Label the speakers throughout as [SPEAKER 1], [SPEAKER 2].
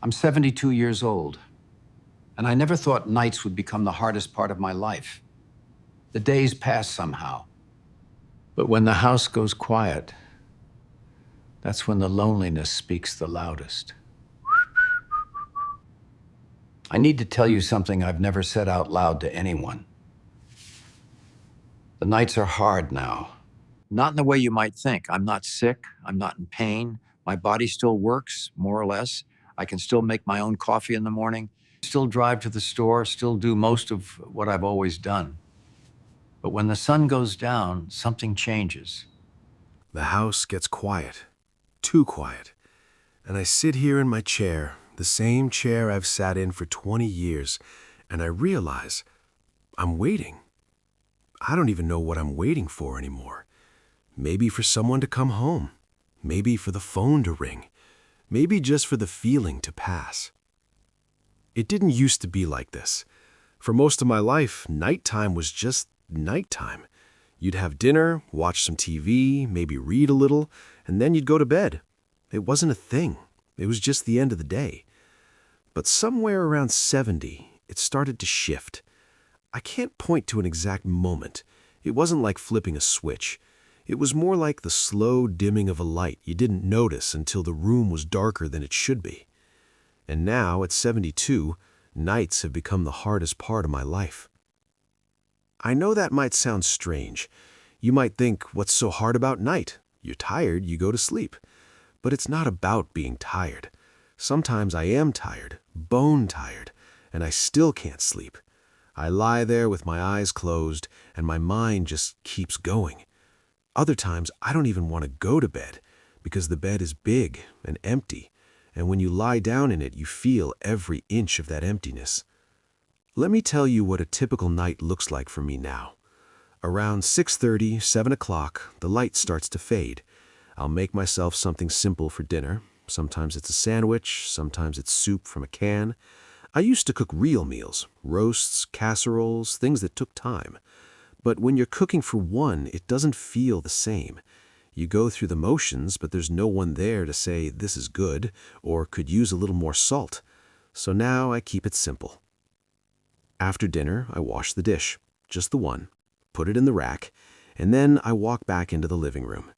[SPEAKER 1] I'm 72 years old, and I never thought nights would become the hardest part of my life. The days pass somehow. But when the house goes quiet, that's when the loneliness speaks the loudest. I need to tell you something I've never said out loud to anyone. The nights are hard now. Not in the way you might think. I'm not sick. I'm not in pain. My body still works, more or less. I can still make my own coffee in the morning, still drive to the store, still do most of what I've always done. But when the sun goes down, something changes.
[SPEAKER 2] The house gets quiet, too quiet, and I sit here in my chair, the same chair I've sat in for 20 years, and I realize I'm waiting. I don't even know what I'm waiting for anymore. Maybe for someone to come home. Maybe for the phone to ring. Maybe just for the feeling to pass. It didn't used to be like this. For most of my life, nighttime was just nighttime. You'd have dinner, watch some TV, maybe read a little, and then you'd go to bed. It wasn't a thing. It was just the end of the day. But somewhere around 70, it started to shift. I can't point to an exact moment. It wasn't like flipping a switch. It was more like the slow dimming of a light you didn't notice until the room was darker than it should be. And now, at 72, nights have become the hardest part of my life. I know that might sound strange. You might think, what's so hard about night? You're tired, you go to sleep. But it's not about being tired. Sometimes I am tired, bone tired, and I still can't sleep. I lie there with my eyes closed, and my mind just keeps going. Other times, I don't even want to go to bed, because the bed is big and empty, and when you lie down in it, you feel every inch of that emptiness. Let me tell you what a typical night looks like for me now. Around 6:30, 7 o'clock, the light starts to fade. I'll make myself something simple for dinner. Sometimes it's a sandwich, sometimes it's soup from a can. I used to cook real meals, roasts, casseroles, things that took time. But when you're cooking for one, it doesn't feel the same. You go through the motions, but there's no one there to say this is good or could use a little more salt. So now I keep it simple. After dinner, I wash the dish, just the one, put it in the rack, and then I walk back into the living room.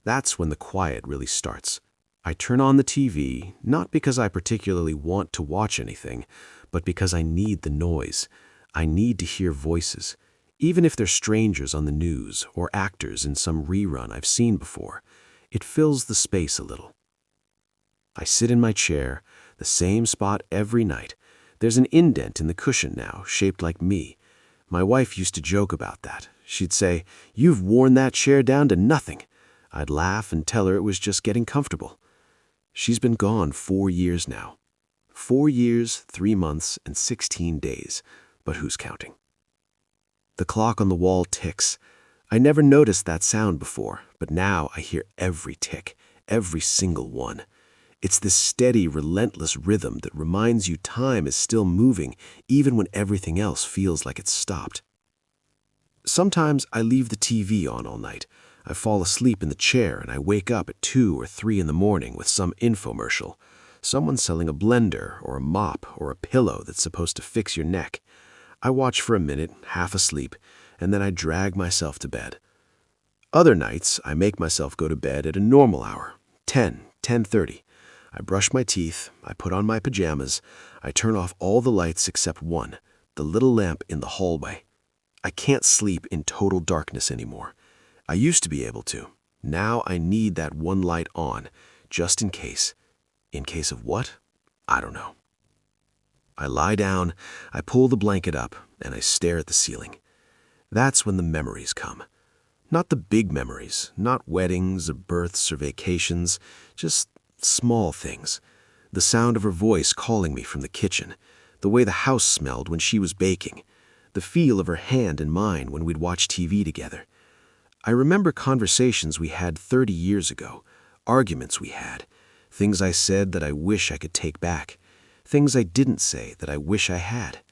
[SPEAKER 2] That's when the quiet really starts. I turn on the TV, not because I particularly want to watch anything, but because I need the noise. I need to hear voices. Even if they're strangers on the news or actors in some rerun I've seen before, it fills the space a little. I sit in my chair, the same spot every night. There's an indent in the cushion now, shaped like me. My wife used to joke about that. She'd say, "You've worn that chair down to nothing." I'd laugh and tell her it was just getting comfortable. She's been gone 4 years now. 4 years, 3 months, and 16 days. But who's counting? The clock on the wall ticks. I never noticed that sound before, but now I hear every tick, every single one. It's this steady, relentless rhythm that reminds you time is still moving, even when everything else feels like it's stopped. Sometimes I leave the TV on all night. I fall asleep in the chair and I wake up at 2 or 3 in the morning with some infomercial. Someone selling a blender or a mop or a pillow that's supposed to fix your neck. I watch for a minute, half asleep, and then I drag myself to bed. Other nights, I make myself go to bed at a normal hour, 10, 10:30. I brush my teeth, I put on my pajamas, I turn off all the lights except one, the little lamp in the hallway. I can't sleep in total darkness anymore. I used to be able to. Now I need that one light on, just in case. In case of what? I don't know. I lie down, I pull the blanket up, and I stare at the ceiling. That's when the memories come. Not the big memories, not weddings or births or vacations, just small things. The sound of her voice calling me from the kitchen, the way the house smelled when she was baking, the feel of her hand in mine when we'd watch TV together. I remember conversations we had 30 years ago, arguments we had, things I said that I wish I could take back, things I didn't say that I wish I had.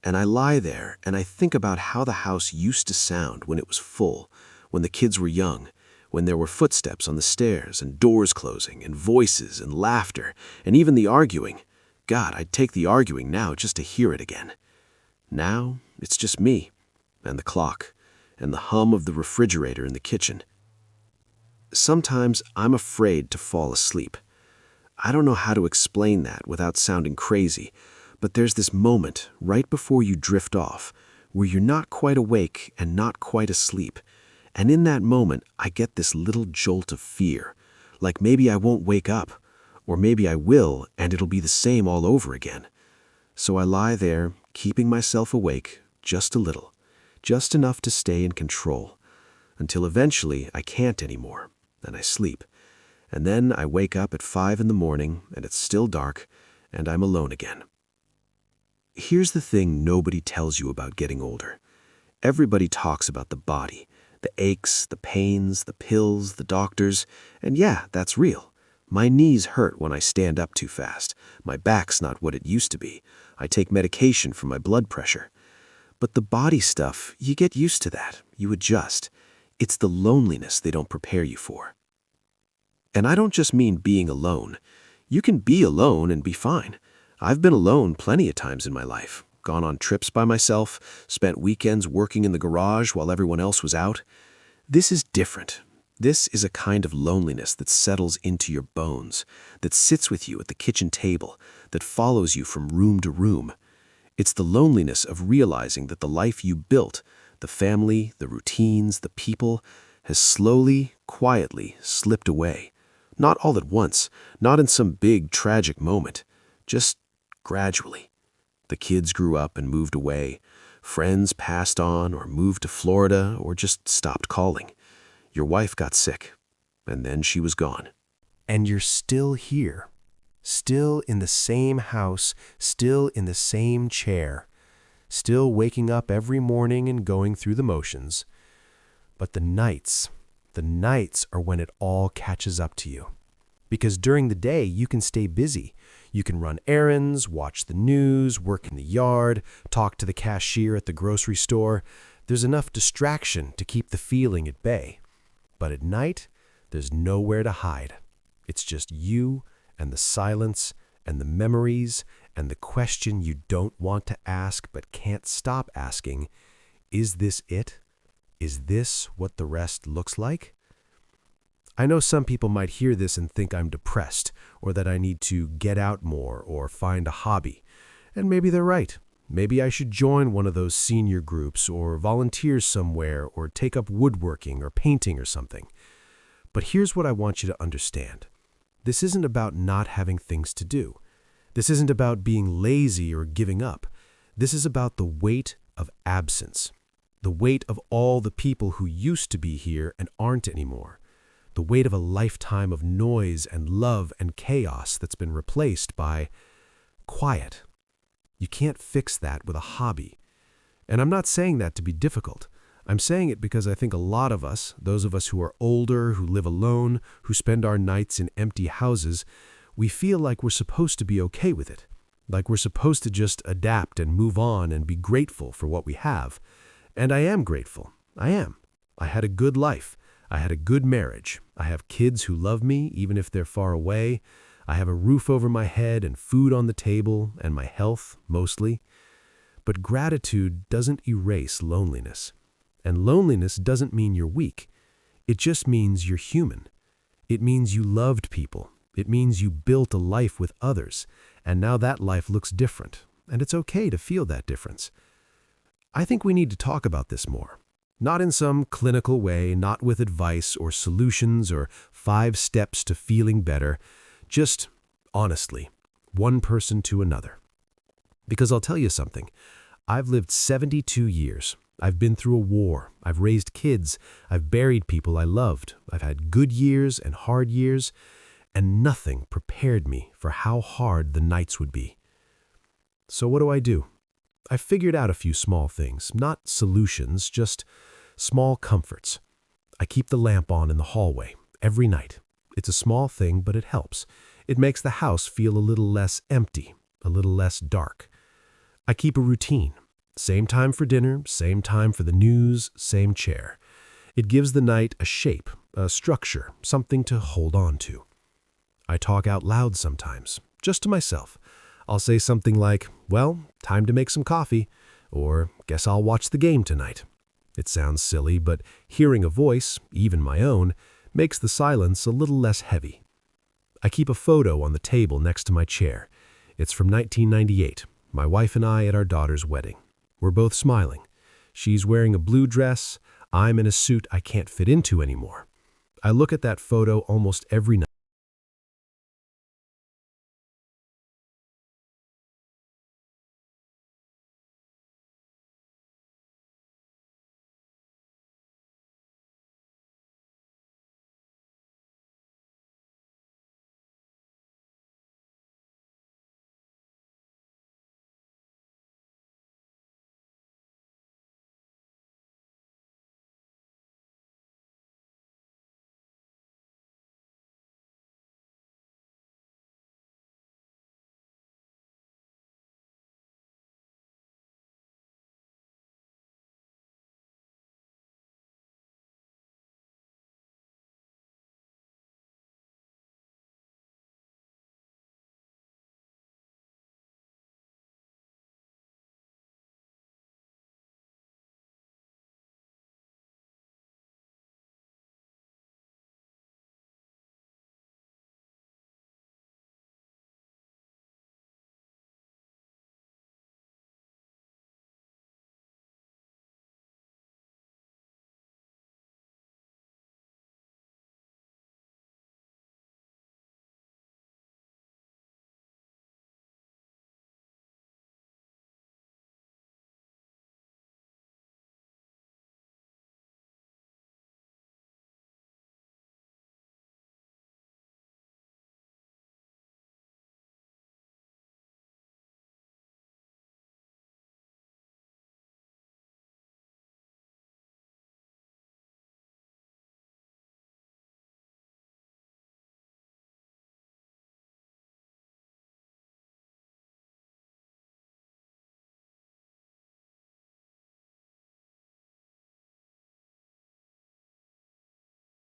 [SPEAKER 2] And I lie there and I think about how the house used to sound when it was full, when the kids were young, when there were footsteps on the stairs and doors closing and voices and laughter and even the arguing. God, I'd take the arguing now just to hear it again. Now, it's just me and the clock and the hum of the refrigerator in the kitchen. Sometimes I'm afraid to fall asleep. I don't know how to explain that without sounding crazy, but there's this moment right before you drift off where you're not quite awake and not quite asleep. And in that moment, I get this little jolt of fear, like maybe I won't wake up, or maybe I will and it'll be the same all over again. So I lie there, keeping myself awake just a little, just enough to stay in control, until eventually I can't anymore, and I sleep. And then I wake up at 5 in the morning, and it's still dark, and I'm alone again. Here's the thing nobody tells you about getting older. Everybody talks about the body, the aches, the pains, the pills, the doctors, and yeah, that's real. My knees hurt when I stand up too fast. My back's not what it used to be. I take medication for my blood pressure. But the body stuff, you get used to that. You adjust. It's the loneliness they don't prepare you for. And I don't just mean being alone. You can be alone and be fine. I've been alone plenty of times in my life, gone on trips by myself, spent weekends working in the garage while everyone else was out. This is different. This is a kind of loneliness that settles into your bones, that sits with you at the kitchen table, that follows you from room to room. It's the loneliness of realizing that the life you built, the family, the routines, the people, has slowly, quietly slipped away. Not all at once, not in some big, tragic moment, just gradually. The kids grew up and moved away. Friends passed on or moved to Florida or just stopped calling. Your wife got sick, and then she was gone.
[SPEAKER 3] And you're still here, still in the same house, still in the same chair, still waking up every morning and going through the motions. But the nights are when it all catches up to you. Because during the day, you can stay busy. You can run errands, watch the news, work in the yard, talk to the cashier at the grocery store. There's enough distraction to keep the feeling at bay. But at night, there's nowhere to hide. It's just you and the silence and the memories and the question you don't want to ask but can't stop asking. Is this it? Is this what the rest looks like? I know some people might hear this and think I'm depressed, or that I need to get out more or find a hobby. And maybe they're right. Maybe I should join one of those senior groups or volunteer somewhere or take up woodworking or painting or something. But here's what I want you to understand. This isn't about not having things to do. This isn't about being lazy or giving up. This is about the weight of absence, the weight of all the people who used to be here and aren't anymore. The weight of a lifetime of noise and love and chaos that's been replaced by quiet. You can't fix that with a hobby. And I'm not saying that to be difficult. I'm saying it because I think a lot of us, those of us who are older, who live alone, who spend our nights in empty houses, we feel like we're supposed to be okay with it. Like we're supposed to just adapt and move on and be grateful for what we have. And I am grateful. I am. I had a good life. I had a good marriage. I have kids who love me, even if they're far away. I have a roof over my head and food on the table and my health, mostly. But gratitude doesn't erase loneliness. And loneliness doesn't mean you're weak. It just means you're human. It means you loved people. It means you built a life with others. And now that life looks different. And it's okay to feel that difference. I think we need to talk about this more. Not in some clinical way, not with advice or solutions or 5 steps to feeling better, just honestly, one person to another. Because I'll tell you something, I've lived 72 years. I've been through a war. I've raised kids. I've buried people I loved. I've had good years and hard years, and nothing prepared me for how hard the nights would be. So what do? I figured out a few small things, not solutions, just small comforts. I keep the lamp on in the hallway every night. It's a small thing, but it helps. It makes the house feel a little less empty, a little less dark. I keep a routine. Same time for dinner, same time for the news, same chair. It gives the night a shape, a structure, something to hold on to. I talk out loud sometimes, just to myself. I'll say something like, well, time to make some coffee, or guess I'll watch the game tonight. It sounds silly, but hearing a voice, even my own, makes the silence a little less heavy. I keep a photo on the table next to my chair. It's from 1998, my wife and I at our daughter's wedding. We're both smiling. She's wearing a blue dress. I'm in a suit I can't fit into anymore. I look at that photo almost every night.